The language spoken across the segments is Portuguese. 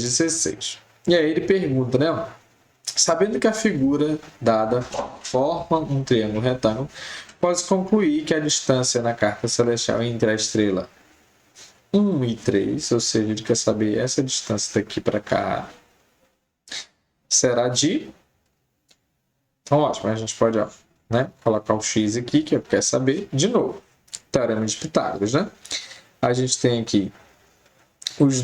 16. E aí ele pergunta, né? Sabendo que a figura dada forma um triângulo retângulo, pode concluir que a distância na carta celestial entre a estrela 1 e 3, ou seja, ele quer saber essa distância daqui para cá, será de... Então, ótimo, a gente pode colocar o x aqui, que eu quero saber, de novo, teorema de Pitágoras, né? A gente tem aqui os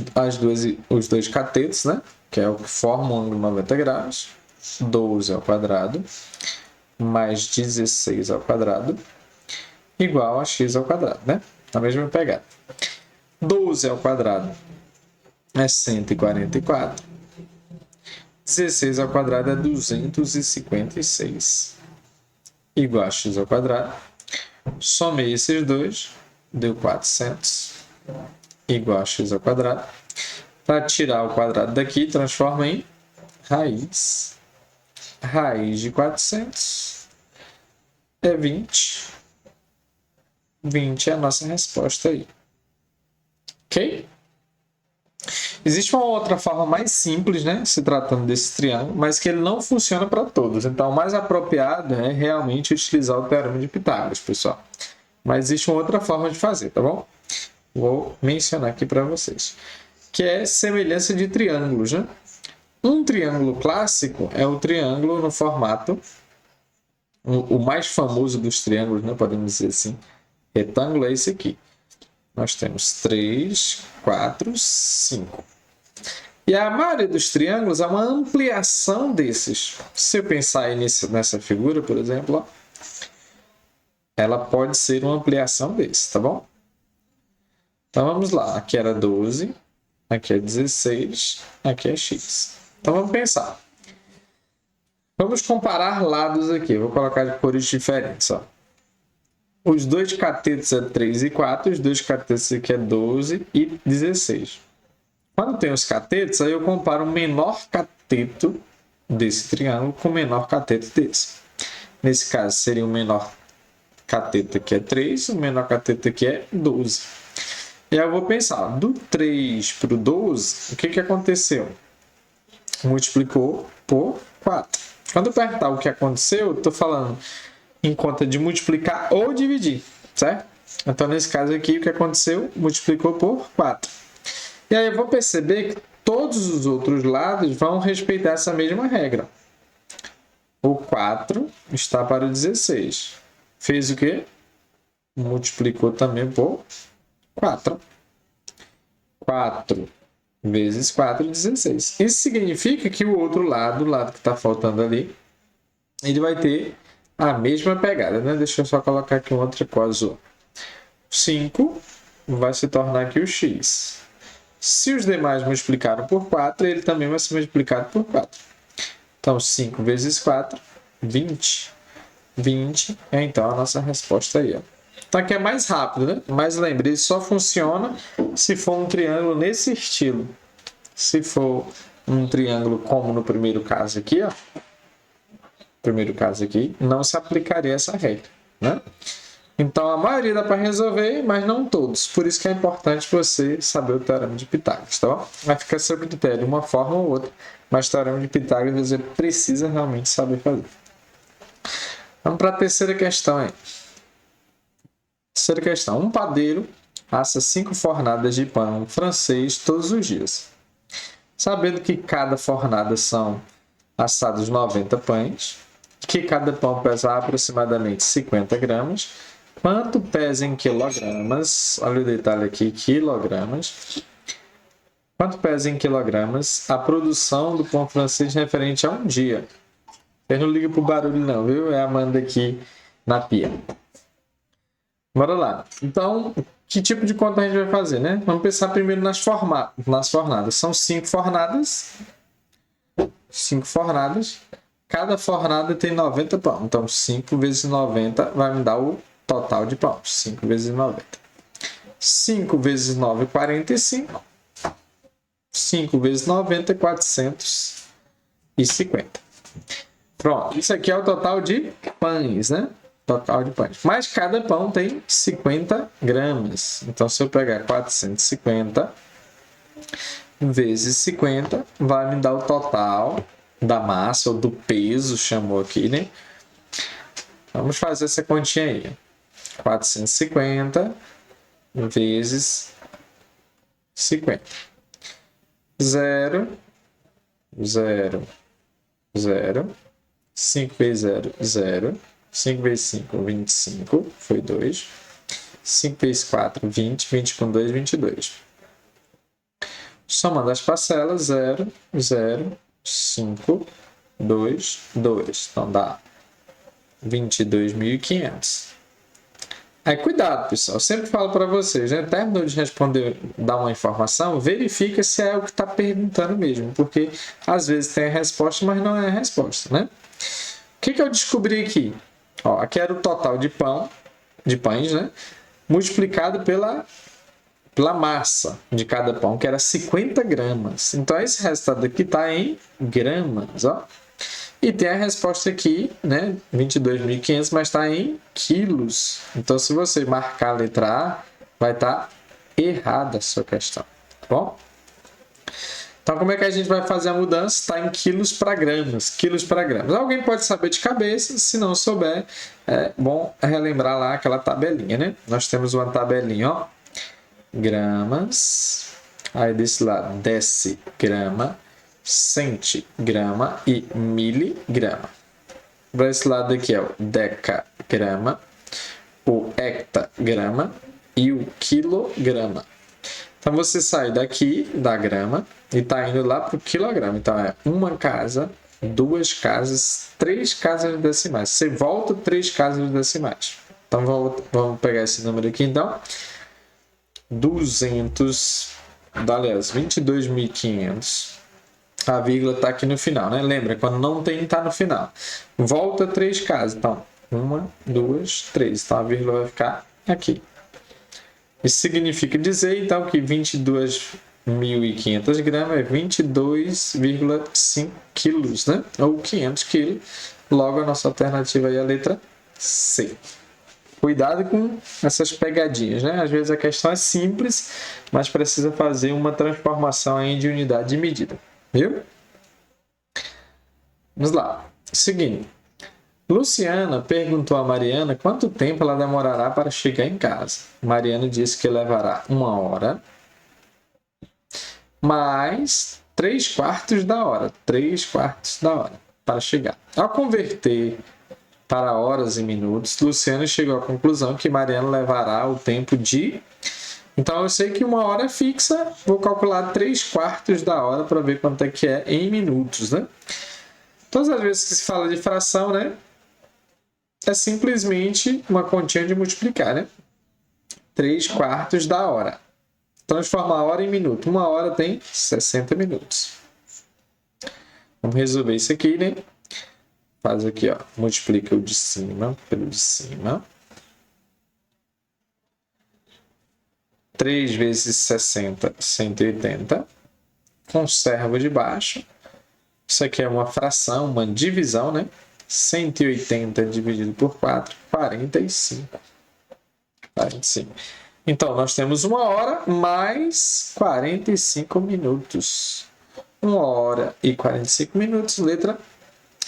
dois catetos, né? Que é o que forma um ângulo 90 graus, 12 ao quadrado, mais 16 ao quadrado, igual a x ao quadrado, né? Na mesma pegada. 12 ao quadrado é 144. 16 ao quadrado é 256. Igual a x ao quadrado. Somei esses dois, deu 400. Igual a x ao quadrado. Para tirar o quadrado daqui, transforma em raiz. Raiz de 400 é 20. 20 é a nossa resposta aí. Ok? Existe uma outra forma mais simples, né, se tratando desse triângulo, mas que ele não funciona para todos. Então, o mais apropriado é realmente utilizar o teorema de Pitágoras, pessoal. Mas existe uma outra forma de fazer, tá bom? Vou mencionar aqui para vocês. Que é semelhança de triângulos, né? Um triângulo clássico é o triângulo no formato, o mais famoso dos triângulos, né, podemos dizer assim, retângulo é esse aqui. Nós temos 3, 4, 5. E a maioria dos triângulos é uma ampliação desses. Se eu pensar aí nessa figura, por exemplo, ó, ela pode ser uma ampliação desse, tá bom? Então vamos lá. Aqui era 12, aqui é 16, aqui é x. Então vamos pensar. Vamos comparar lados aqui. Eu vou colocar de cores diferentes, ó. Os dois catetos é 3 e 4, os dois catetos aqui é 12 e 16. Quando tem os catetos, aí eu comparo o menor cateto desse triângulo com o menor cateto desse. Nesse caso, seria o menor cateto aqui é 3, o menor cateto aqui é 12. E aí eu vou pensar, do 3 para o 12, o que aconteceu? Multiplicou por 4. Quando eu perguntar o que aconteceu, eu estou falando em conta de multiplicar ou dividir, certo? Então, nesse caso aqui, o que aconteceu? Multiplicou por 4. E aí eu vou perceber que todos os outros lados vão respeitar essa mesma regra. O 4 está para o 16. Fez o quê? Multiplicou também por 4. 4 vezes 4, 16. Isso significa que o outro lado, o lado que está faltando ali, ele vai ter a mesma pegada, né? Deixa eu só colocar aqui outra cor azul. 5 vai se tornar aqui o x. Se os demais multiplicaram por 4, ele também vai ser multiplicado por 4. Então, 5 vezes 4, 20. 20 é, então, a nossa resposta aí, ó. Então, aqui é mais rápido, né? Mas lembre, ele só funciona se for um triângulo nesse estilo. Se for um triângulo como no primeiro caso aqui, ó. Primeiro caso aqui, não se aplicaria essa regra, né? Então, a maioria dá para resolver, mas não todos. Por isso que é importante você saber o teorema de Pitágoras, tá bom? Vai ficar a seu critério, uma forma ou outra, mas o teorema de Pitágoras você precisa realmente saber fazer. Vamos para a terceira questão aí. Terceira questão. Um padeiro assa 5 fornadas de pão francês todos os dias. Sabendo que cada fornada são assados 90 pães, que cada pão pesa aproximadamente 50 gramas, quanto pesa em quilogramas? Olha o detalhe aqui, quilogramas. Quanto pesa em quilogramas a produção do pão francês referente a um dia? Eu não ligo pro barulho não, viu? É a Amanda aqui na pia. Bora lá. Então, que tipo de conta a gente vai fazer, né? Vamos pensar primeiro nas fornadas. São 5 fornadas. 5 fornadas. Cada fornada tem 90 pão. Então, 5 vezes 90 vai me dar o total de pão. 5 vezes 90. 5 vezes 9, 45. 5 vezes 90, 450. Pronto. Isso aqui é o total de pães, né? Total de pães. Mas cada pão tem 50 gramas. Então, se eu pegar 450 vezes 50 vai me dar o total da massa ou do peso, chamou aqui, né? Vamos fazer essa continha aí. 450 vezes 50. 0, 0, 0. 5 vezes 0, 0. 5 vezes 5, 25. Foi 2. 5 vezes 4, 20. 20 com 2, 22. Somando as parcelas, 0, 0, 5, 2, 2. Então dá 22.500. Aí cuidado, pessoal. Eu sempre falo para vocês, né? Terminou de responder, dar uma informação, verifica se é o que está perguntando mesmo. Porque às vezes tem a resposta, mas não é a resposta, né? O que eu descobri aqui? Ó, aqui era o total de pães, né? Multiplicado pela massa de cada pão, que era 50 gramas. Então, esse resultado aqui está em gramas, ó. E tem a resposta aqui, né? 22.500, mas está em quilos. Então, se você marcar a letra A, vai estar errada a sua questão, tá bom? Então, como é que a gente vai fazer a mudança? Está em quilos para gramas. Quilos para gramas. Alguém pode saber de cabeça, se não souber, é bom relembrar lá aquela tabelinha, né? Nós temos uma tabelinha, ó. Gramas. Aí desse lado, decigrama, centigrama e miligrama. Para esse lado aqui é o decagrama, o hectagrama e o quilograma. Então, você sai daqui da grama e está indo lá para o quilograma. Então, é uma casa, duas casas, três casas decimais. Você volta três casas decimais. Então, vamos pegar esse número aqui, então. 22.500. A vírgula está aqui no final, né? Lembra, quando não tem, está no final. Volta três casas. Então, uma, duas, três. Então, a vírgula vai ficar aqui. Isso significa dizer, então, que 22.500 gramas é 22,5 quilos, né? Ou 500 quilos. Logo, a nossa alternativa aí é a letra C. Cuidado com essas pegadinhas, né? Às vezes a questão é simples, mas precisa fazer uma transformação aí de unidade de medida. Viu? Vamos lá. Seguindo. Luciana perguntou a Mariana quanto tempo ela demorará para chegar em casa. Mariana disse que levará 1 hora mais 3/4 da hora. 3/4 da hora para chegar. Ao converter para horas e minutos, Luciana chegou à conclusão que Mariana levará o tempo de... Então, eu sei que 1 hora é fixa, vou calcular 3/4 da hora para ver quanto é que é em minutos, né? Todas as vezes que se fala de fração, né? É simplesmente uma continha de multiplicar, né? 3/4 da hora. Transformar a hora em minuto. 1 hora tem 60 minutos. Vamos resolver isso aqui, né? Faz aqui, ó. Multiplica o de cima pelo de cima. 3 vezes 60, 180. Conserva de baixo. Isso aqui é uma fração, uma divisão, né? 180 dividido por 4, 45. 45. Então, nós temos 1 hora mais 45 minutos. 1 hora e 45 minutos, letra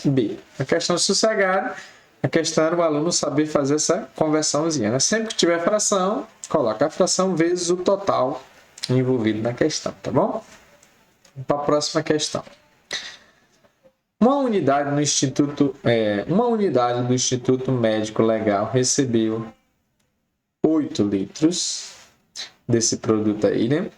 B. A questão sossegada, a questão era o aluno saber fazer essa conversãozinha, né? Sempre que tiver fração, coloca a fração vezes o total envolvido na questão, tá bom? Vamos para a próxima questão. Uma unidade do Instituto Médico Legal recebeu 8 litros desse produto aí, né?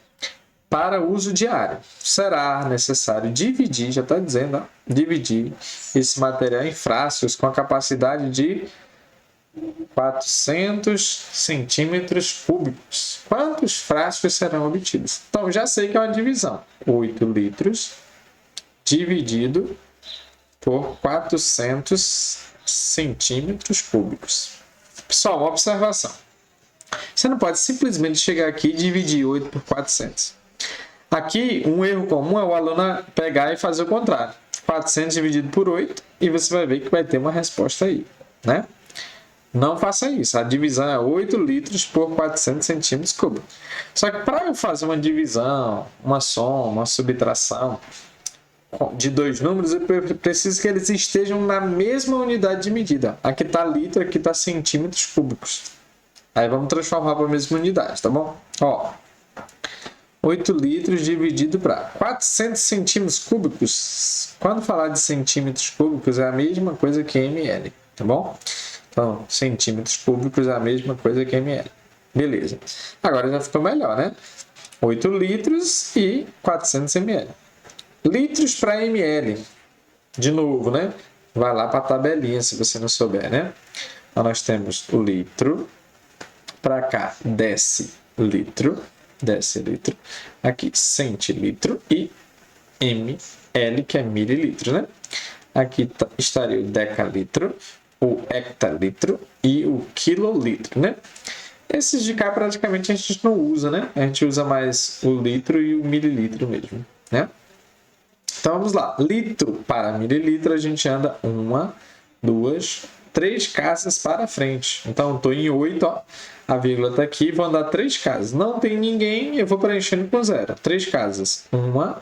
Para uso diário. Será necessário dividir, já está dizendo, ó, dividir esse material em frascos com a capacidade de 400 centímetros cúbicos. Quantos frascos serão obtidos? Então, já sei que é uma divisão. 8 litros dividido por 400 centímetros cúbicos. Pessoal, uma observação. Você não pode simplesmente chegar aqui e dividir 8 por 400. Aqui, um erro comum é o aluno pegar e fazer o contrário. 400 dividido por 8 e você vai ver que vai ter uma resposta aí, né? Não faça isso. A divisão é 8 litros por 400 centímetros cúbicos. Só que para eu fazer uma divisão, uma soma, uma subtração de dois números, eu preciso que eles estejam na mesma unidade de medida. Aqui está litro, aqui está centímetros cúbicos. Aí vamos transformar para a mesma unidade, tá bom? Ó, 8 litros dividido para 400 centímetros cúbicos. Quando falar de centímetros cúbicos, é a mesma coisa que ml, tá bom? Então, centímetros cúbicos é a mesma coisa que ml. Beleza. Agora já ficou melhor, né? 8 litros e 400 ml. Litros para ml. De novo, né? Vai lá para a tabelinha se você não souber, né? Então, nós temos o litro. Para cá, decilitro. Decilitro. Aqui, centilitro. E ml, que é mililitro, né? Aqui estaria o decalitro, o hectalitro e o quilolitro, né? Esses de cá praticamente a gente não usa, né? A gente usa mais o litro e o mililitro mesmo, né? Então vamos lá. Litro para mililitro a gente anda 1, 2, 3 casas para frente. Então estou em 8, ó. A vírgula está aqui, vou andar 3 casas. Não tem ninguém, eu vou preenchendo com 0. 3 casas. 1,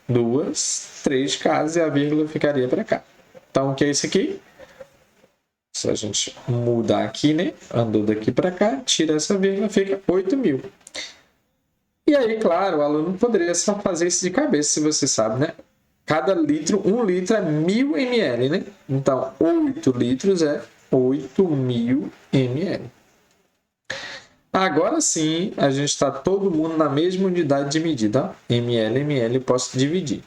2, 3 casas e a vírgula ficaria para cá. Então o que é isso aqui? Se a gente mudar aqui, né? Andou daqui para cá, tira essa vírgula, fica 8.000. E aí, claro, o aluno poderia só fazer isso de cabeça, se você sabe, né? Cada litro, 1 litro é 1.000 ml, né? Então, 8 litros é 8.000 ml. Agora sim, a gente está todo mundo na mesma unidade de medida. ml, ml, eu posso dividir.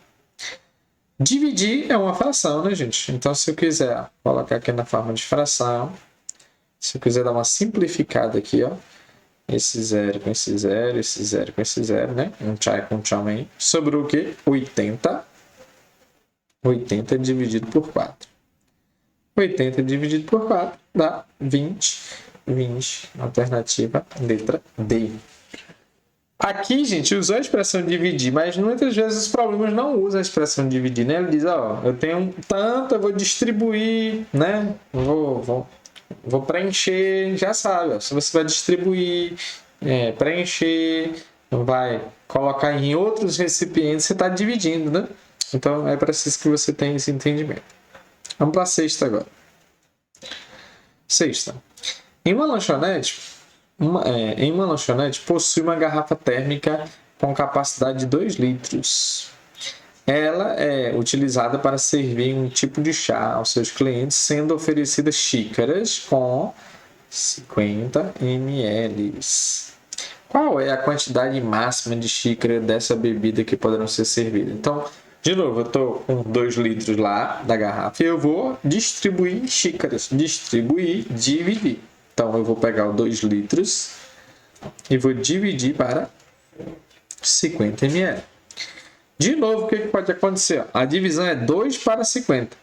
Dividir é uma fração, né, gente? Então, se eu quiser colocar aqui na forma de fração, se eu quiser dar uma simplificada aqui, ó, esse 0 com esse 0, esse 0 com esse 0, né? Um tchai com um tchau, sobrou o quê? 80. 80 dividido por 4. 80 dividido por 4 dá 20. 20, alternativa letra D. Aqui, gente, usou a expressão dividir, mas muitas vezes os problemas não usam a expressão dividir, né? Ele diz, ó, eu tenho tanto, eu vou distribuir, né? Vou preencher, já sabe, ó, se você vai distribuir, preencher, vai colocar em outros recipientes, você está dividindo, né? Então, é preciso que você tenha esse entendimento. Vamos para a sexta agora. Sexta. Em uma lanchonete possui uma garrafa térmica com capacidade de 2 litros. Ela é utilizada para servir um tipo de chá aos seus clientes, sendo oferecidas xícaras com 50 ml. Qual é a quantidade máxima de xícara dessa bebida que poderão ser servidas? Então, de novo, eu estou com 2 litros lá da garrafa e eu vou distribuir em xícaras. Distribuir, dividir. Então, eu vou pegar os 2 litros e vou dividir para 50 ml. De novo, o que pode acontecer? A divisão é 2 para 50.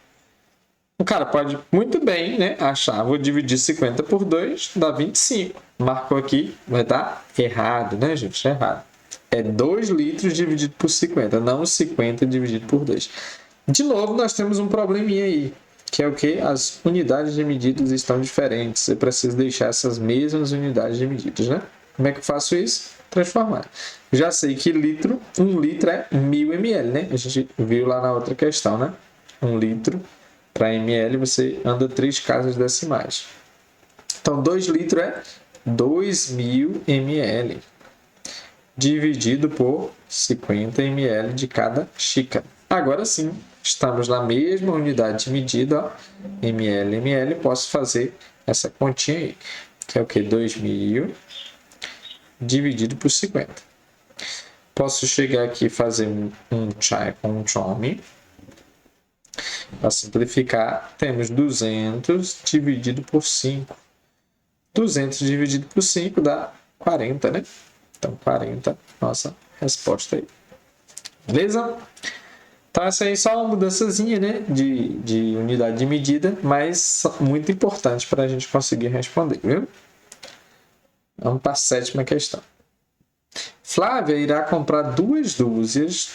O cara pode muito bem, né, achar, vou dividir 50 por 2, dá 25. Marcou aqui, vai dar errado, né, gente? Errado. É 2 litros dividido por 50, não 50 dividido por 2. De novo, nós temos um probleminha aí, que é o que? As unidades de medidas estão diferentes. Eu preciso deixar essas mesmas unidades de medidas, né? Como é que eu faço isso? Transformar. Já sei que 1 litro é 1.000 ml, né? A gente viu lá na outra questão, né? 1 litro para ml, você anda 3 casas decimais. Então, 2 litros é 2.000 ml. Dividido por 50 ml de cada xícara. Agora sim, estamos na mesma unidade de medida, ó, ml, ml, posso fazer essa continha aí, que é o que? 2.000 dividido por 50. Posso chegar aqui e fazer um chai com um chomi. Para simplificar, temos 200 dividido por 5. 200 dividido por 5 dá 40, né? Então, 40, nossa resposta aí. Beleza? Então, essa aí é só uma mudançazinha, né? De unidade de medida, mas muito importante para a gente conseguir responder, viu? Vamos para a sétima questão. Flávia irá comprar 2 dúzias,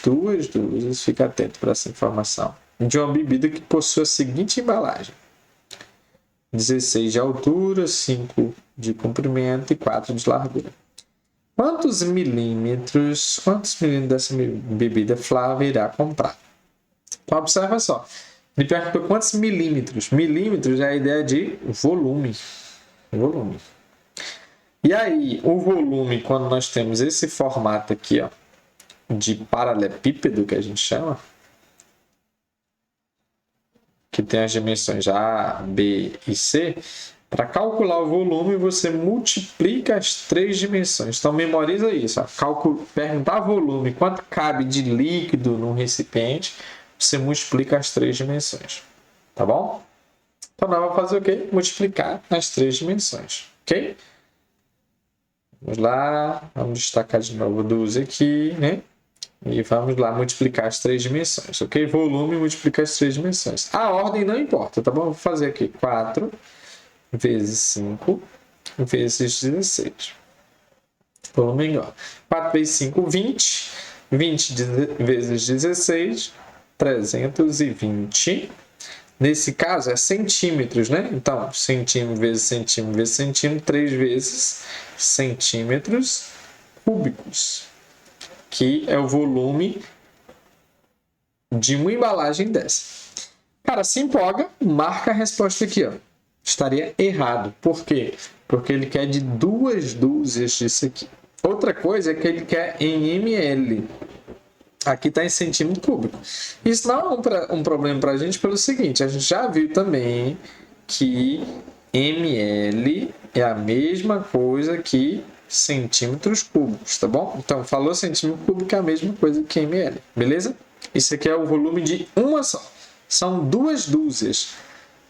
fica atento para essa informação, de uma bebida que possui a seguinte embalagem. 16 de altura, 5 de comprimento e 4 de largura. Quantos milímetros dessa bebida Flávia irá comprar? Então, observa só. Ele perguntou quantos milímetros. Milímetros é a ideia de volume. Volume. E aí, o volume, quando nós temos esse formato aqui, ó, de paralelepípedo, que a gente chama, que tem as dimensões A, B e C, para calcular o volume, você multiplica as três dimensões. Então, memoriza isso. Perguntar volume, quanto cabe de líquido num recipiente, você multiplica as três dimensões. Tá bom? Então, nós vamos fazer o quê? Multiplicar as três dimensões. Ok? Vamos lá. Vamos destacar de novo 12 aqui, né? E vamos lá multiplicar as três dimensões. Ok? Volume multiplica as três dimensões. A ordem não importa, tá bom? Vou fazer aqui 4 vezes 5 vezes 16. Volume é igual. 4 vezes 5, 20. 20 vezes 16, 320. Nesse caso é centímetros, né? Então, centímetro vezes centímetro vezes centímetro, 3 vezes centímetros cúbicos, que é o volume de uma embalagem dessa. Cara, se empolga, marca a resposta aqui, ó. Estaria errado. Por quê? Porque ele quer de 2 dúzias disso aqui. Outra coisa é que ele quer em ml. Aqui está em centímetro cúbico. Isso não é um problema para a gente pelo seguinte, a gente já viu também que ml é a mesma coisa que centímetros cúbicos, tá bom? Então, falou centímetro cúbico é a mesma coisa que ml, beleza? Isso aqui é o volume de uma só. São 2 dúzias.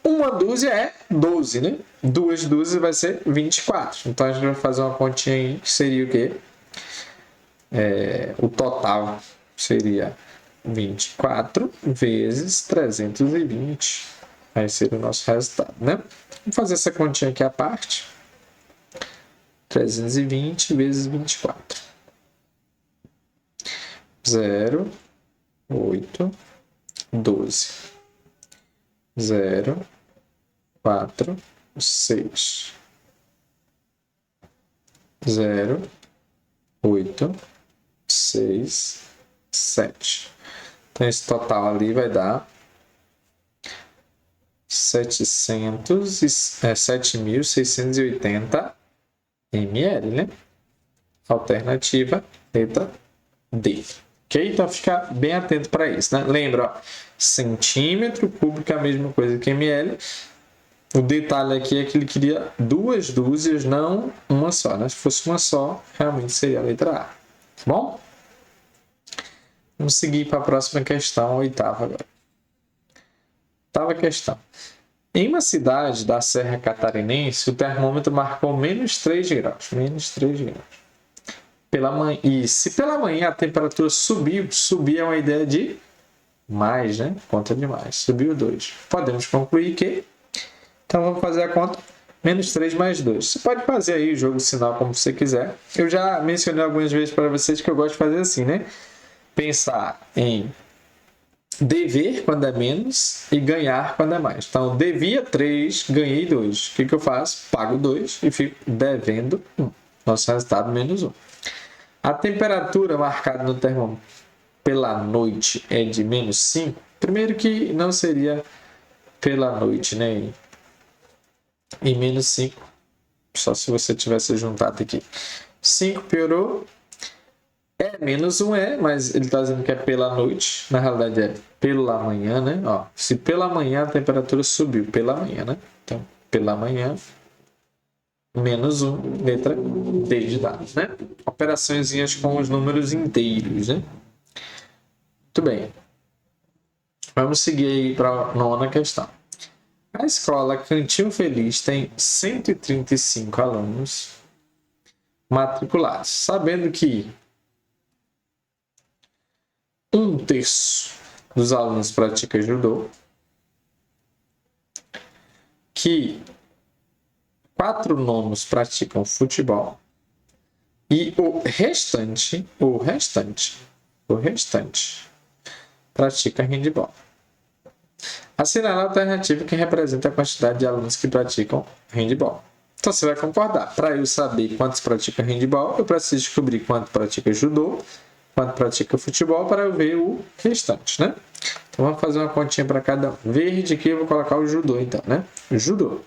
Uma dúzia é 12, né? 2 dúzias vai ser 24. Então, a gente vai fazer uma continha aí que seria o quê? O total seria 24 vezes 320. Vai ser o nosso resultado, né? Vamos fazer essa continha aqui à parte. 320 vezes 24. 0, 8, 12. 0, 4, 6. 0, 8, 6, 7. Então, esse total ali vai dar 7.680 ml, né? Alternativa, letra D. Ok? Então, fica bem atento para isso, né? Lembra, ó, centímetro cúbico é a mesma coisa que ml. O detalhe aqui é que ele queria 2 dúzias, não uma só, né? Se fosse uma só, realmente seria a letra A. Tá bom? Vamos seguir para a próxima questão, a oitava agora. Oitava questão. Em uma cidade da Serra Catarinense, o termômetro marcou menos 3 graus. Menos 3 graus. E se pela manhã a temperatura subiu, subir é uma ideia de mais, né? Conta de mais. Subiu 2. Podemos concluir que... Então, vamos fazer a conta. Menos 3 mais 2. Você pode fazer aí o jogo de sinal como você quiser. Eu já mencionei algumas vezes para vocês que eu gosto de fazer assim, né? Pensar em dever quando é menos e ganhar quando é mais. Então, devia 3, ganhei 2. O que eu faço? Pago 2 e fico devendo 1. Nosso resultado, menos 1. A temperatura marcada no termômetro pela noite é de menos 5. Primeiro que não seria pela noite, né? E menos 5, só se você tivesse juntado aqui. 5 piorou. Menos 1 mas ele está dizendo que é pela noite. Na realidade é pela manhã, né? Ó, se pela manhã a temperatura subiu, pela manhã, né? Então, pela manhã, menos 1, letra D de dados, né? Operaçõezinhas com os números inteiros, né? Muito bem. Vamos seguir aí para a nona questão. A escola Cantinho Feliz tem 135 alunos matriculados, sabendo que 1/3 dos alunos pratica judô, que 4/9 praticam futebol e o restante pratica handebol. Assinale a alternativa que representa a quantidade de alunos que praticam handball. Então você vai concordar. Para eu saber quantos praticam handball, eu preciso descobrir quanto pratica judô, quanto pratica futebol, para eu ver o restante, né? Então vamos fazer uma continha para cada um. Verde aqui eu vou colocar o judô, então, né? Judô.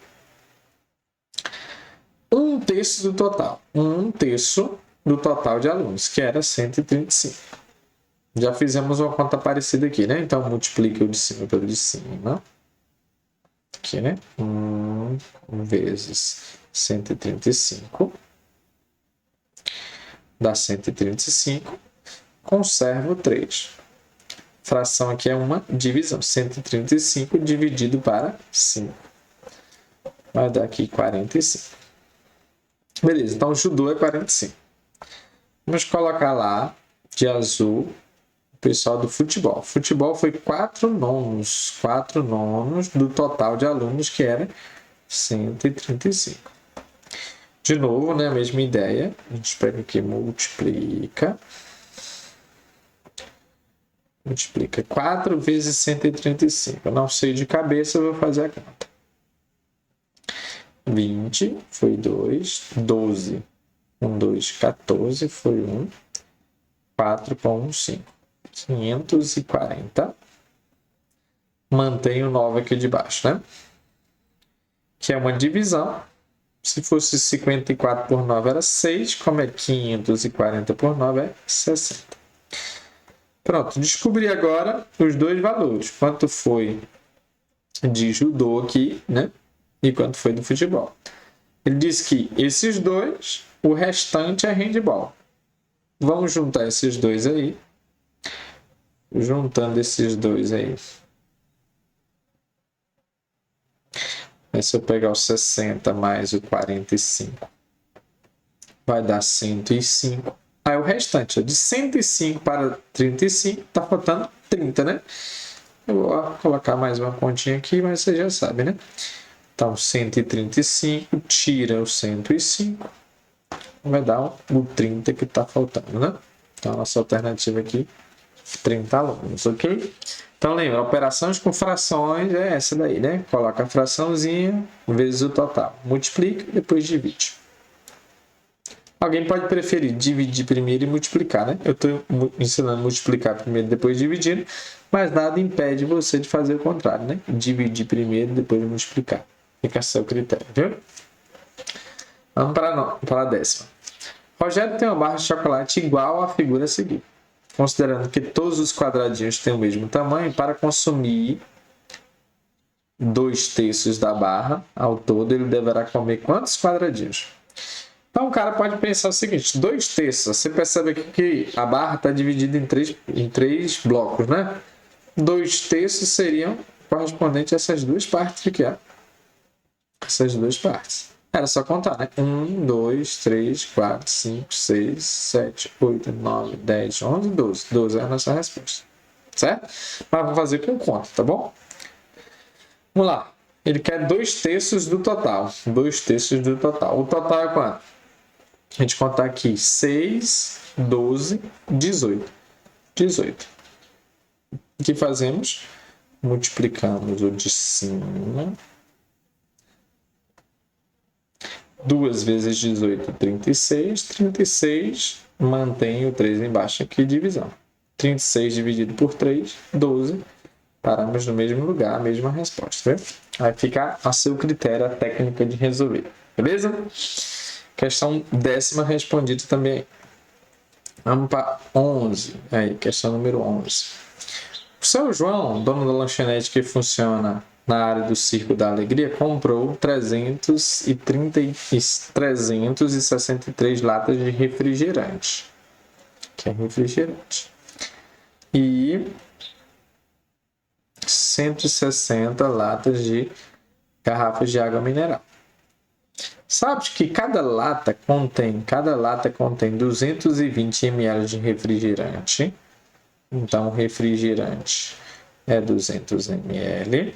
1/3 do total. 1/3 do total de alunos, que era 135. Já fizemos uma conta parecida aqui, né? Então multiplica o de cima pelo de cima. Aqui, né? 1 vezes 135 dá 135. Conservo 3. Fração aqui é uma divisão. 135 dividido para 5. Vai dar aqui 45. Beleza, então o judô é 45. Vamos colocar lá, de azul, o pessoal do futebol. Futebol foi 4 nonos. 4 nonos do total de alunos, que era 135. De novo, né, a mesma ideia. A gente pega aqui, multiplica. Multiplica 4 vezes 135. Eu não sei de cabeça, eu vou fazer a conta. 20 foi 2. 12 com 2, 14 foi 1. 4 com 1, 5. 540. Mantenho o 9 aqui de baixo, né? Que é uma divisão. Se fosse 54 por 9 era 6. Como é 540 por 9 é 60. Pronto, descobri agora os dois valores. Quanto foi de judô aqui, né? E quanto foi do futebol. Ele diz que esses dois, o restante é handball. Vamos juntar esses dois aí. Juntando esses dois aí. Se eu pegar o 60 mais o 45, vai dar 105. Aí o restante, ó, de 105 para 35, tá faltando 30, né? Eu vou colocar mais uma continha aqui, mas você já sabe, né? Então, 135 tira o 105, vai dar o 30 que está faltando, né? Então, a nossa alternativa aqui, 30 alunos, ok? Então, lembra, operações com frações é essa daí, né? Coloca a fraçãozinha vezes o total. Multiplica, depois divide. Alguém pode preferir dividir primeiro e multiplicar, né? Eu estou ensinando a multiplicar primeiro e depois dividir, mas nada impede você de fazer o contrário, né? Dividir primeiro e depois multiplicar. Fica a seu critério, viu? Vamos para a 10ª. Rogério tem uma barra de chocolate igual à figura a seguir. Considerando que todos os quadradinhos têm o mesmo tamanho, para consumir 2/3 da barra ao todo, ele deverá comer quantos quadradinhos? Então o cara pode pensar o seguinte, 2/3, você percebe aqui que a barra está dividida em três blocos, né? 2/3 seriam correspondentes a essas duas partes aqui, ó. Essas duas partes. Era só contar, né? 1, 2, 3, 4, 5, 6, 7, 8, 9, 10, 11, 12. 12 é a nossa resposta. Certo? Mas vou fazer com conta, tá bom? Vamos lá. Ele quer 2/3 do total. 2/3 do total. O total é quanto? A gente contar aqui 6, 12, 18. 18. O que fazemos? Multiplicamos o de cima. 2 vezes 18, 36. 36, mantém o 3 embaixo aqui, divisão. 36 dividido por 3, 12. Paramos no mesmo lugar, a mesma resposta. Viu? Vai ficar a seu critério a técnica de resolver. Beleza? Questão 10ª respondida também. Vamos para 11. Aí, questão número 11. O seu João, dono da lanchonete que funciona na área do Circo da Alegria, comprou 363 latas de refrigerante. Que é refrigerante. E 160 latas de garrafas de água mineral. Sabe que cada lata contém 220 ml de refrigerante. Então, o refrigerante é 200 ml.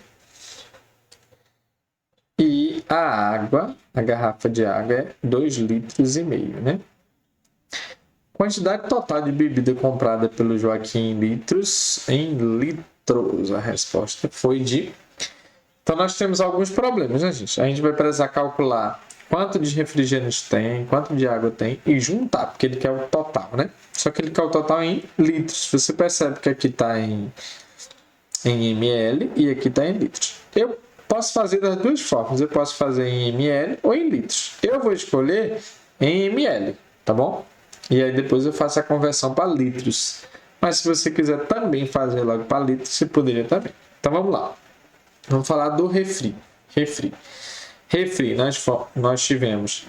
E a água, a garrafa de água é 2,5 litros, né? Quantidade total de bebida comprada pelo Joaquim em litros. A resposta foi de Então, nós temos alguns problemas, né, gente? A gente vai precisar calcular quanto de refrigerante tem, quanto de água tem e juntar, porque ele quer o total, né? Só que ele quer o total em litros. Você percebe que aqui está em ml e aqui está em litros. Eu posso fazer das duas formas. Eu posso fazer em ml ou em litros. Eu vou escolher em ml, tá bom? E aí depois eu faço a conversão para litros. Mas se você quiser também fazer logo para litros, você poderia também. Então vamos lá. Vamos falar do refri. Refri, nós tivemos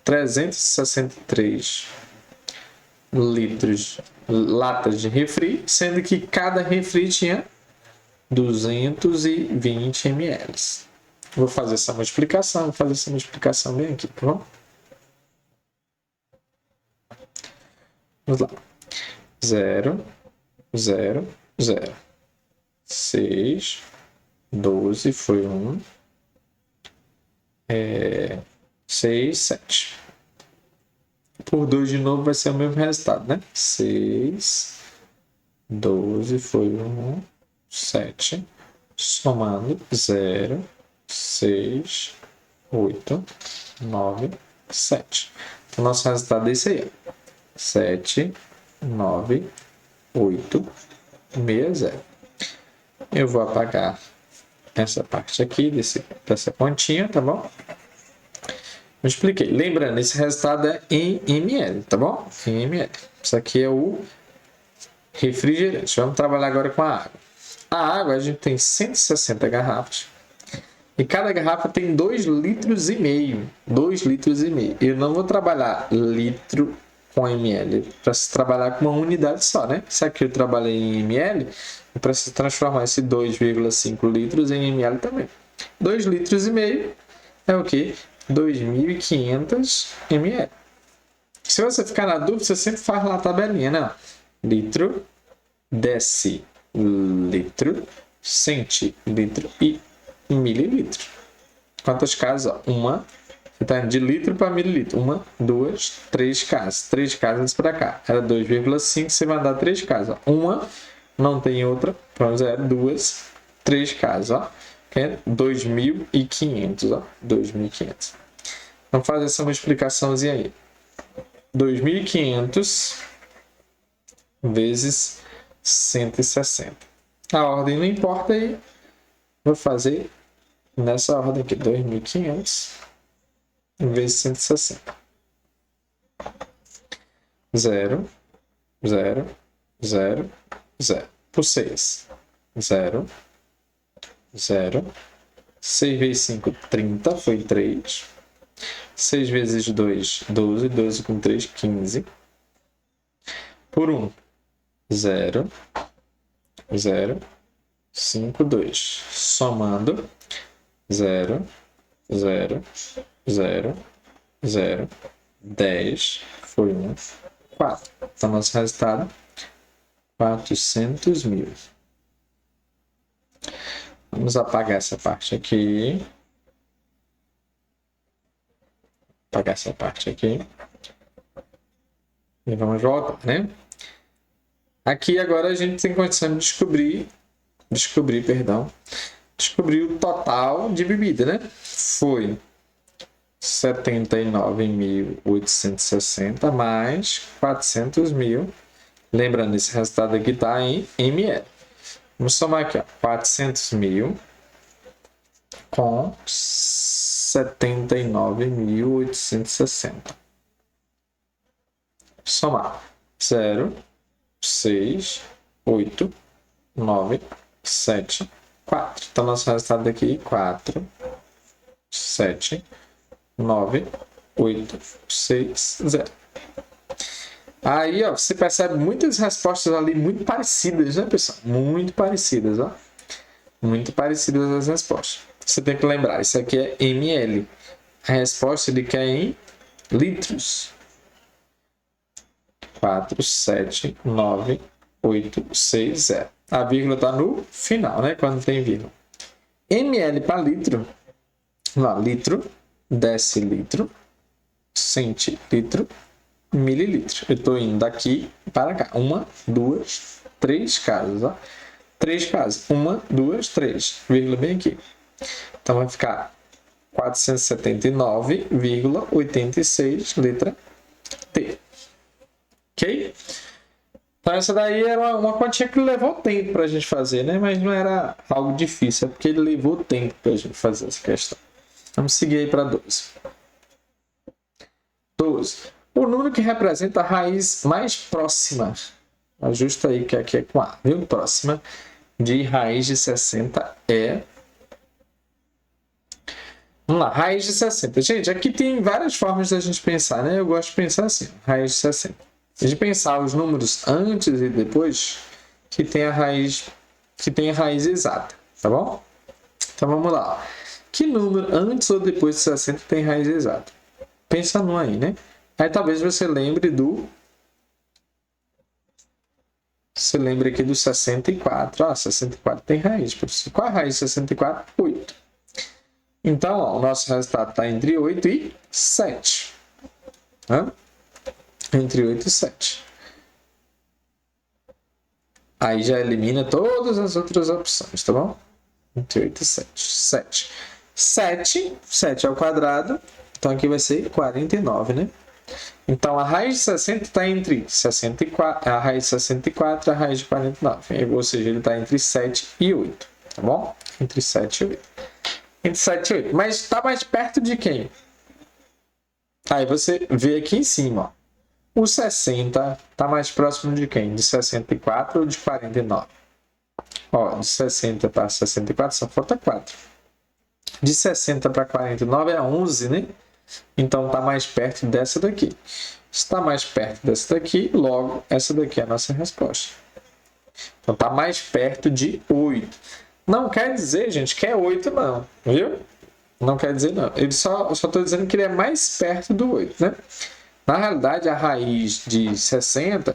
363 litros, latas de refri, sendo que cada refri tinha 220 ml. Vou fazer essa multiplicação, bem aqui, tá bom? Vamos lá. 0, 0, 0. 6, 12 foi 1. 6, 7. Por 2 de novo vai ser o mesmo resultado, né? 6, 12 foi 1, 7. Somando 0, 6, 8, 9, 7. Então, nosso resultado é esse aí. 7, 9, 8, 6, 0. Eu vou apagar essa parte aqui, dessa pontinha, tá bom? Eu expliquei. Lembrando, esse resultado é em ml, tá bom? Em ml. Isso aqui é o refrigerante. Vamos trabalhar agora com a água. A água, a gente tem 160 garrafas. E cada garrafa tem 2,5 litros. 2,5 litros. Eu não vou trabalhar litro com ml. Para se trabalhar com uma unidade só, né? Se aqui eu trabalhei em ml, eu preciso transformar esse 2,5 litros em ml também. 2,5 litros é o quê? 2.500 ml. Se você ficar na dúvida, você sempre faz lá a tabelinha, né? Litro, decilitro, centilitro e mililitro. Quantas casas? Uma. Você está de litro para mililitro. 1, 2, 3 casas. 3 casas para cá. Era 2,5. Você vai dar 3 casas. Uma, não tem outra. Então, 0, 2, 3 casas. Ó. 2.500. Ó. 2.500. Vamos fazer essa multiplicaçãozinha aí. 2.500 vezes 160. A ordem não importa aí. Vou fazer nessa ordem aqui. 2.500 vezes 160. 0, 0, 0, 0. Por 6. 0, 0. 6 vezes 5, 30. Foi 3. 6 vezes 2, 12. 12 com 3, 15. Por 1, 0, 0, 5, 2. Somando, 0, 0, 0, 0, 10. Foi 1, 4. Então, nosso resultado, 400 mil. Vamos apagar essa parte aqui. Apagar essa parte aqui. E vamos voltar, né? Aqui agora a gente tem condição de descobrir o total de bebida, né? Foi 79.860 mais 400 mil. Lembrando, esse resultado aqui está em ml. Vamos somar aqui, ó, 400 mil com 79.860. Somar 0, 6, 8, 9, 7, 4. Então, nosso resultado aqui, 4, 7, 9, 8, 6, 0. Aí, ó, você percebe muitas respostas ali muito parecidas, né, pessoal? Muito parecidas, ó. Muito parecidas as respostas. Você tem que lembrar, isso aqui é ml. A resposta ele quer em litros. 4, 7, 9, 8, 6, 0. A vírgula está no final, né? Quando tem vírgula. ml para litro. Lá, litro, decilitro, centilitro, mililitro. Eu estou indo daqui para cá. 1, 2, 3 casas. Ó. 3 casas. 1, 2, 3. Vírgula bem aqui. Então vai ficar 479,86, letra T. Ok? Então essa daí era uma quantia que levou tempo para a gente fazer, né? Mas não era algo difícil, é porque ele levou tempo para a gente fazer essa questão. Vamos seguir aí para 12. 12. O número que representa a raiz mais próxima. Ajusta aí que aqui é com A, viu? Próxima de raiz de 60 é... Vamos lá, raiz de 60. Gente, aqui tem várias formas da gente pensar, né? Eu gosto de pensar assim, raiz de 60. A gente pensar os números antes e depois que tem a raiz exata, tá bom? Então vamos lá. Que número antes ou depois de 60 tem raiz exata? Pensa num aí, né? Aí talvez você lembre do... Você lembra aqui do 64. Ah, 64 tem raiz, professor. Qual a raiz de 64? 8. Então, ó, o nosso resultado está entre 8 e 7. Hã? Entre 8 e 7. Aí já elimina todas as outras opções, tá bom? Entre 8 e 7. 7. 7 ao quadrado. Então aqui vai ser 49, né? Então a raiz de 60 está entre 64, a raiz de 64 e a raiz de 49. Ou seja, ele está entre 7 e 8. Tá bom? Entre 7 e 8. Entre 7 e 8. Mas está mais perto de quem? Aí você vê aqui em cima, ó. O 60 está mais próximo de quem? De 64 ou de 49? Ó, de 60 para 64 só falta 4. De 60 para 49 é 11, né? Então está mais perto dessa daqui. Está mais perto dessa daqui, logo essa daqui é a nossa resposta. Então está mais perto de 8. Não quer dizer, gente, que é 8 não, viu? Não quer dizer não. Ele só estou dizendo que ele é mais perto do 8, né? Na realidade, a raiz de 60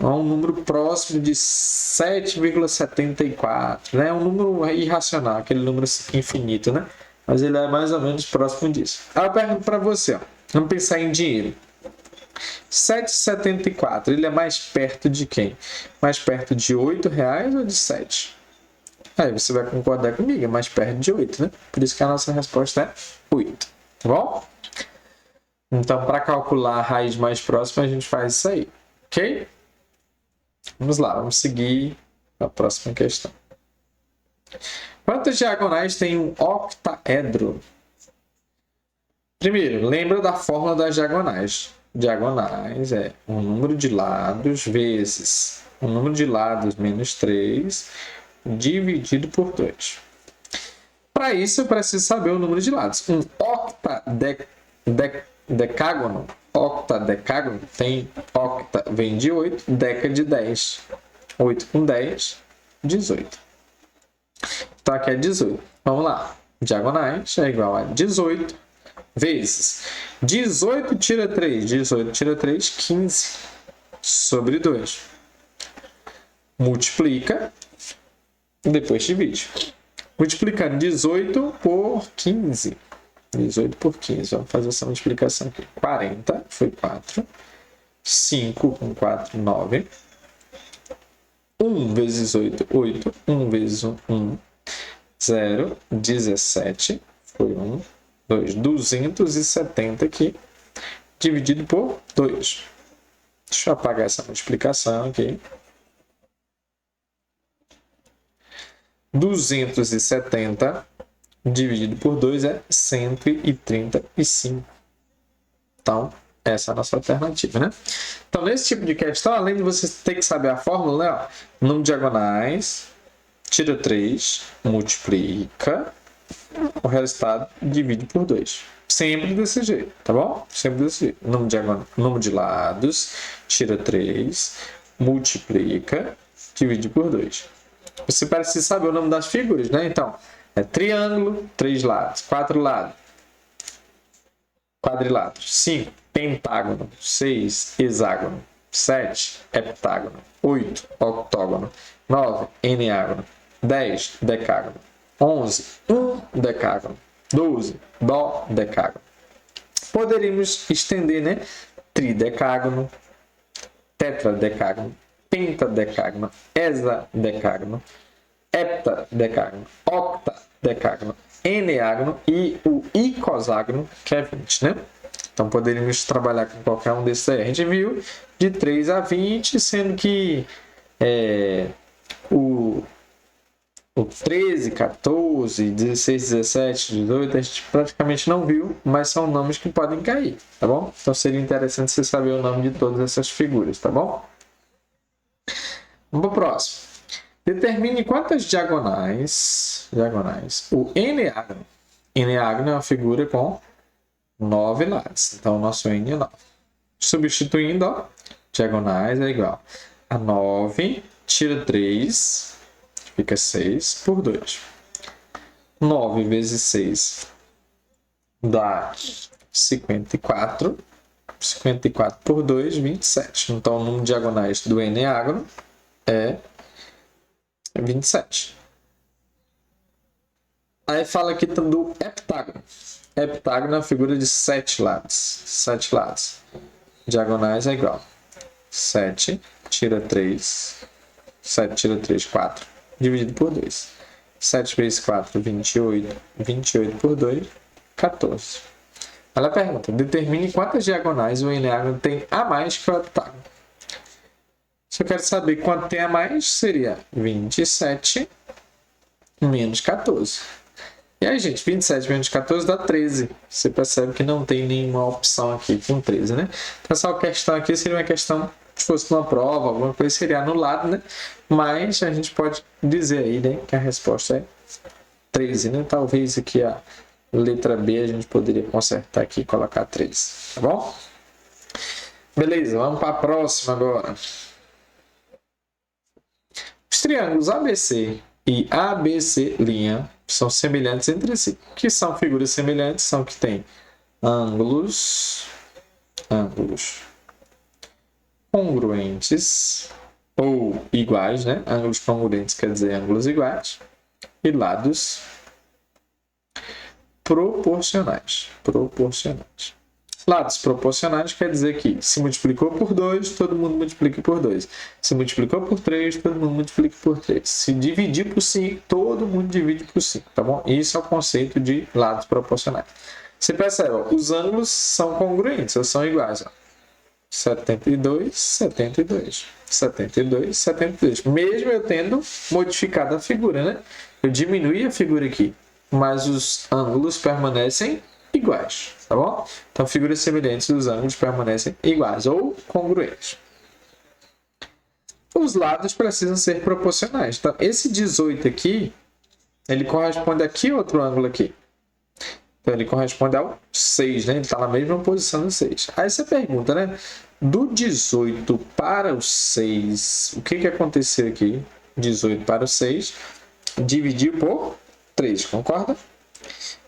é um número próximo de 7,74, né? É um número irracional, aquele número infinito, né? Mas ele é mais ou menos próximo disso. Aí eu pergunto para você, ó, vamos pensar em dinheiro. 7,74, ele é mais perto de quem? Mais perto de R$8 ou de 7? Aí você vai concordar comigo, é mais perto de 8, né? Por isso que a nossa resposta é 8, tá bom? Então, para calcular a raiz mais próxima, a gente faz isso aí, ok? Vamos lá, vamos seguir a próxima questão. Quantas diagonais tem um octaedro? Primeiro, lembra da fórmula das diagonais. Diagonais é um número de lados vezes o número de lados menos 3 dividido por 2. Para isso, eu preciso saber o número de lados. Um octadecágono tem octa vem de 8, deca de 10. 8 com 10, 18. Então aqui é 18. Vamos lá. Diagonais é igual a 18 vezes 18 tira 3. 18 tira 3, 15 sobre 2. Multiplica, depois divide. Multiplicando 18 por 15. 18 por 15. Vamos fazer essa multiplicação aqui. 40 foi 4. 5 com 4, 9. 1 vezes 8, 8. 1 vezes 1, 1. 0, 17. Foi 1. 2, 270 aqui. Dividido por 2. Deixa eu apagar essa multiplicação aqui. 270 dividido por 2 é 135. Então, essa é a nossa alternativa, né? Então, nesse tipo de questão, além de você ter que saber a fórmula, né? Ó, número de diagonais, tira 3, multiplica, o resultado divide por 2. Sempre desse jeito, tá bom? Sempre desse jeito. Número de lados, tira 3, multiplica, divide por 2. Você precisa saber o nome das figuras, né? Então, é triângulo, 3 lados, 4 lados, quadrilátero, 5, pentágono, 6, hexágono, 7, heptágono, 8, octógono, 9, eneágono, 10, decágono, 11, decágono, 12, dodecágono. Poderíamos estender, né? Tridecágono, tetradecágono, pentadecágono, hexadecágono, heptadecágono, decágono, eneágono e o icosságono, que é 20, né? Então, poderíamos trabalhar com qualquer um desses aí. A gente viu de 3 a 20, sendo que o 13, 14, 16, 17, 18, a gente praticamente não viu, mas são nomes que podem cair, tá bom? Então, seria interessante você saber o nome de todas essas figuras, tá bom? Vamos para o próximo. Determine quantas diagonais o eneágono. Eneágono é uma figura com 9 lados. Então, o nosso N é 9. Substituindo, ó, diagonais é igual a 9, tira 3, fica 6 por 2. 9 vezes 6 dá 54. 54 por 2, 27. Então, o número de diagonais do eneágono é 27. Aí fala aqui do heptágono. Heptágono é uma figura de 7 lados. 7 lados. Diagonais é igual. 7 tira 3. 7 tira 3, 4. Dividido por 2. 7 vezes 4, 28. 28 por 2, 14. Ela pergunta, determine quantas diagonais o eneágono tem a mais que o heptágono. Se eu quero saber quanto tem a mais, seria 27 menos 14. E aí, gente, 27 menos 14 dá 13. Você percebe que não tem nenhuma opção aqui com 13, né? Então, essa questão aqui seria uma questão, se fosse uma prova, alguma coisa, seria anulado, né? Mas a gente pode dizer aí, né, que a resposta é 13, né? Talvez aqui a letra B a gente poderia consertar aqui e colocar 13, tá bom? Beleza, vamos para a próxima agora. Os triângulos ABC e ABC' são semelhantes entre si. O que são figuras semelhantes? São que têm ângulos congruentes ou iguais, né? Ângulos congruentes quer dizer ângulos iguais, e lados proporcionais. Lados proporcionais quer dizer que se multiplicou por 2, todo mundo multiplica por 2. Se multiplicou por 3, todo mundo multiplica por 3. Se dividir por 5, todo mundo divide por 5, tá bom? Isso é o conceito de lados proporcionais. Você percebe, ó, os ângulos são congruentes, ou são iguais, ó. 72, 72. 72, 72. Mesmo eu tendo modificado a figura, né? Eu diminuí a figura aqui, mas os ângulos permanecem iguais, tá bom? Então, figuras semelhantes dos ângulos permanecem iguais ou congruentes. Os lados precisam ser proporcionais. Então, esse 18 aqui, ele corresponde a que outro ângulo aqui? Então, ele corresponde ao 6, né? Ele está na mesma posição do 6. Aí você pergunta, né? Do 18 para o 6, o que aconteceu aqui? 18 para o 6, dividir por 3, concorda?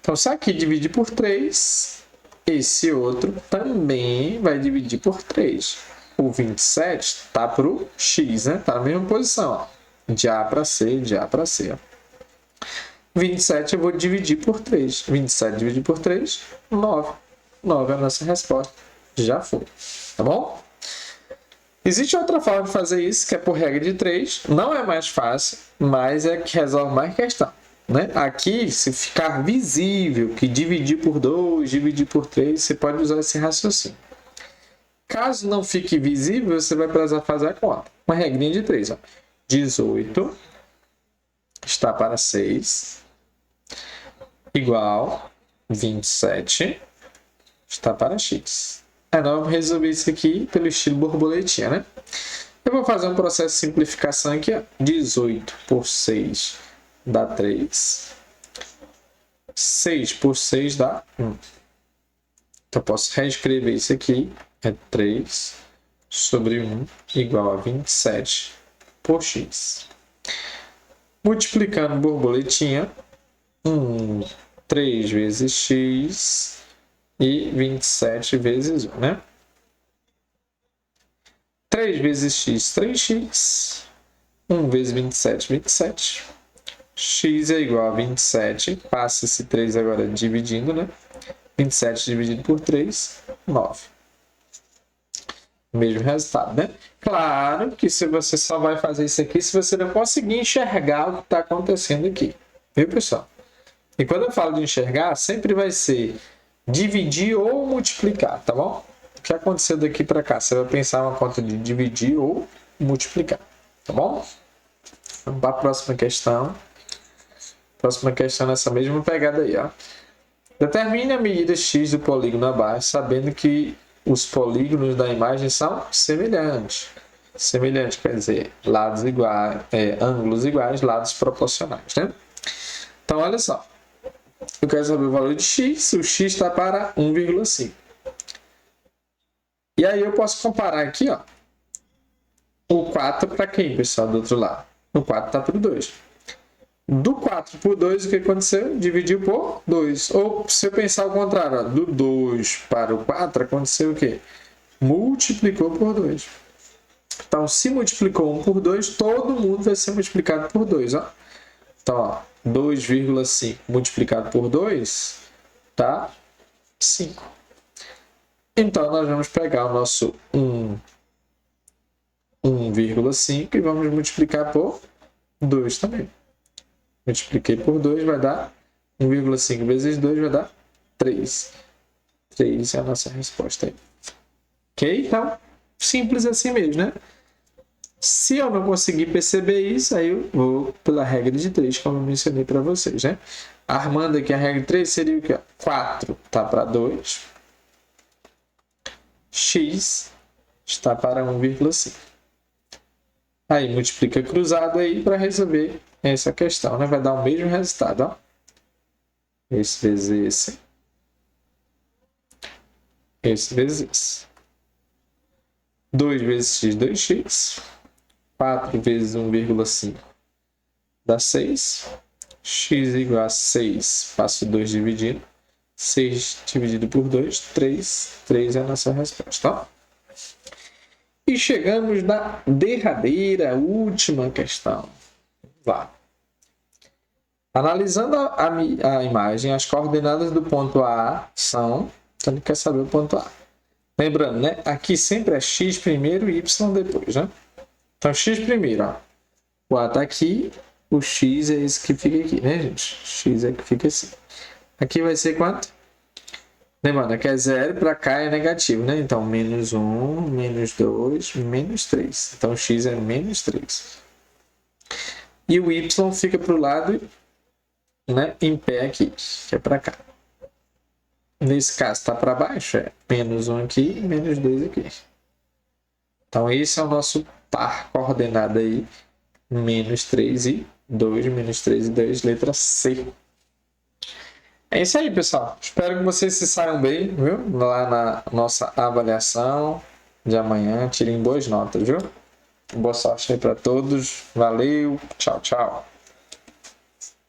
Então, se aqui dividir por 3, esse outro também vai dividir por 3. O 27 está para o x, né? Está na mesma posição, ó. De A para C, de A para C. Ó. 27 eu vou dividir por 3. 27 dividir por 3, 9. 9 é a nossa resposta. Já foi. Tá bom? Existe outra forma de fazer isso, que é por regra de 3. Não é mais fácil, mas é que resolve mais questão. Né? Aqui, se ficar visível que dividir por 2, dividir por 3, você pode usar esse raciocínio. Caso não fique visível, você vai precisar fazer a conta. Uma regrinha de 3. Ó. 18 está para 6, igual 27 está para x. Aí nós vamos resolver isso aqui pelo estilo borboletinha, né? Eu vou fazer um processo de simplificação aqui. Ó. 18 por 6 dá 3. 6 por 6 dá 1. Então, eu posso reescrever isso aqui. É 3 sobre 1 igual a 27 por x. Multiplicando borboletinha. 3 vezes x e 27 vezes 1, né? 3 vezes x, 3x. 1 vezes 27, 27. X é igual a 27. Passa esse 3 agora dividindo, né? 27 dividido por 3, 9. Mesmo resultado, né? Claro que se você só vai fazer isso aqui se você não conseguir enxergar o que está acontecendo aqui. Viu, pessoal? E quando eu falo de enxergar, sempre vai ser dividir ou multiplicar, tá bom? O que aconteceu daqui para cá? Você vai pensar uma conta de dividir ou multiplicar, tá bom? Vamos para a próxima questão. Próxima questão nessa mesma pegada aí, ó. Determine a medida x do polígono abaixo, sabendo que os polígonos da imagem são semelhantes. Semelhante quer dizer lados iguais, ângulos iguais, lados proporcionais, né? Então, olha só. Eu quero saber o valor de x, o x está para 1,5. E aí eu posso comparar aqui, ó, o 4 para quem, pessoal, do outro lado? O 4 está para o 2. Do 4 por 2, o que aconteceu? Dividiu por 2. Ou, se eu pensar ao contrário, ó, do 2 para o 4, aconteceu o quê? Multiplicou por 2. Então, se multiplicou 1 por 2, todo mundo vai ser multiplicado por 2. Ó. Então, ó, 2,5 multiplicado por 2 dá 5. Então, nós vamos pegar o nosso 1,5 e vamos multiplicar por 2 também. Multipliquei por 2, vai dar 1,5 vezes 2 vai dar 3. 3 é a nossa resposta aí. Ok? Então, simples assim mesmo, né? Se eu não conseguir perceber isso, aí eu vou pela regra de 3, como eu mencionei para vocês, né? Armando aqui a regra de 3 seria o quê? 4 está para 2. X está para 1,5. Aí multiplica cruzado aí para resolver essa questão, né? Vai dar o mesmo resultado, ó. Esse vezes esse. Esse vezes esse. 2 vezes x, 2x. 4 vezes 1,5 dá 6. X igual a 6. Passo 2 dividindo. 6 dividido por 2, 3. 3 é a nossa resposta, ó. E chegamos na derradeira, última questão. Vamos lá. Analisando a imagem, as coordenadas do ponto A são... Então, ele quer saber o ponto A. Lembrando, né? Aqui sempre é x primeiro e y depois, né? Então, x primeiro, ó. O A está aqui, o x é esse que fica aqui, né, gente? X é que fica assim. Aqui vai ser quanto? Lembrando, aqui é 0, para cá é negativo, né? Então, menos 1, menos 2, menos 3. Então, x é menos 3. E o y fica para o lado, né, em pé aqui, que é para cá. Nesse caso, está para baixo, é menos 1 aqui e menos 2 aqui. Então, esse é o nosso par coordenado aí, menos 3 e 2, menos 3 e 2, letra C. É isso aí, pessoal. Espero que vocês se saiam bem, viu? Lá na nossa avaliação de amanhã. Tirem boas notas, viu? Boa sorte aí para todos. Valeu. Tchau, tchau.